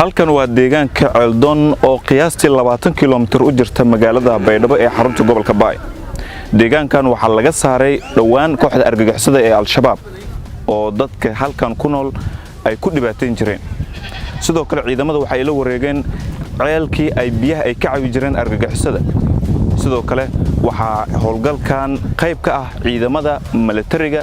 halkan waa deegaanka Ceeldon oo qiyaastii 20 kiiloomitir u jirta magaalada Baydhabo ee xarunta gobolka Baay. Deegaankan waxa laga saaray dhawaan kooxda argagixisada ee Al-Shabaab oo dadka halkan ku nool ay ku dhibaateen jireen. Sidoo kale ciidamada waxa ay la wareegeen ceelkii ay biyaha ay ka cawi jireen argagixisada. sidoo kale waxa howlgalkan qayb ka ah ciidamada militariga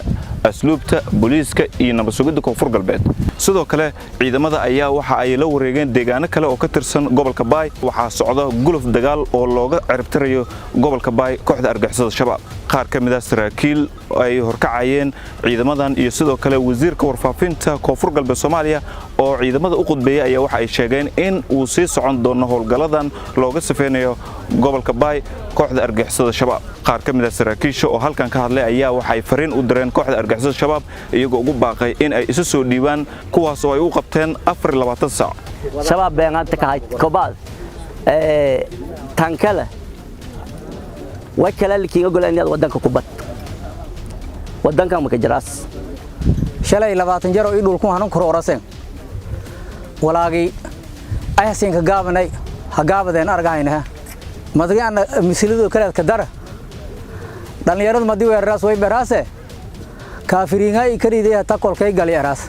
asluubta booliiska iyo nabad sugidda koonfur galbeed sidoo kale ciidamada ayaa waxa ay la wareegeen deegaano kale oo ka tirsan gobolka Baay waxa socda guluf dagaal oo looga ciribtirayo gobolka Baay kooxda argagixisada shabaab qaar ka mid ah saraakiil ay horkacayeen ciidamadan iyo sidoo kale wasiirka warfaafinta koonfur galbeed Soomaaliya oo ciidamada u qudbeeyay ayaa waxa ay sheegeen in uu sii socon doono howlgaladan looga safeynayo gobolka Baay kooxda argagixisada shabaab qaar ka mid ah saraakiisha oo halkan ka hadlay ayaa waxa ay fariin u direen kooxda argagixisada shabaab iyagoo ugu baaqay in ay isu soo dhiibaan kuwaas oo ay u qabteen 24 saac shabaab beenganta ka hay kobaad tankala wakala likiga golaan wadanka kubad wadanka ma ka jiraas shalay 20 jaro ii dhulku hanan kor oraseen walaagi ay hasin ka gaabanay ha gaabadeen argayna madagana mislido kale ka dara dhalinyarada madi weeraas way baraase kaafiriinga ay kariiday ta kolkay gali araas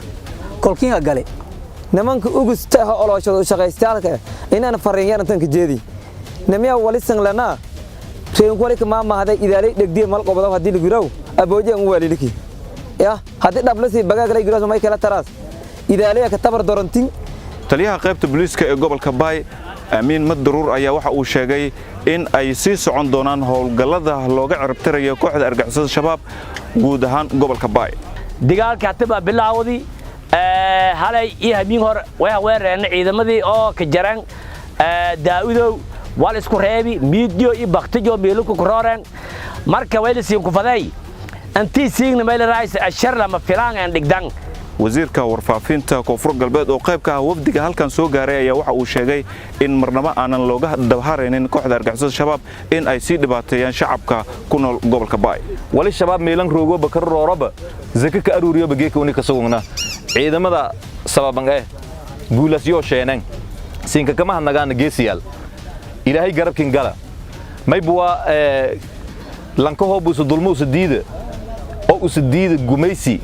kolkiin gali nimanka ugu staha olooshada shaqaystaalka inaan fariinyan tan ka jeedi namiya walisan lana seen kulika ma mahada idaalay dhigdiye mal qobada hadii lagu yiraw abooje aan waalidki ya hadii dhablasi bagaag la yiraahdo may kala taraas idaalay ka tabar dorantin taliyaha qaybta booliiska ee gobolka Baay Amiin Madruur ayaa waxa uu sheegay in ay sii socon doonaan howlgallada looga ciribtirayo kooxda argagixisada shabaab guud ahaan gobolka Baay dagaalka hatiba bilaawdi halay iyo habeen hor way weerareen ciidamadii oo ka jaran Daawudow wal isku reebi miidiyo iyo baqtijo meelku ku rooreen marka way la siin ku faday antii siigna meel raayis ashar lama filaan aan dhigdan wasiirka warfaafinta koonfur galbeed oo qayb ka ah wafdiga halkan soo gaaray ayaa waxa uu sheegay in marnaba aanan looga dabhareynin kooxda argagixisada shabaab in ay si dhibaateeyaan shacabka ku nool gobolka Baay wali shabaab meelan roogo bakar rooraba zaka ka aruuriyo bageeka uni ka sugna ciidamada sababan guulasyo sheenan siinka kama hanagaan geesiyal ilaahay garabkin gala maybuwa lanka hoobusu dulmuus diida oo usdiida gumaysi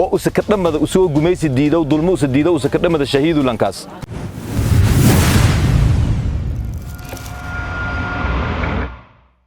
oo usaka dhamada usoo gumaysi diido dulmuus diido usaka dhamada shahiidu lankaas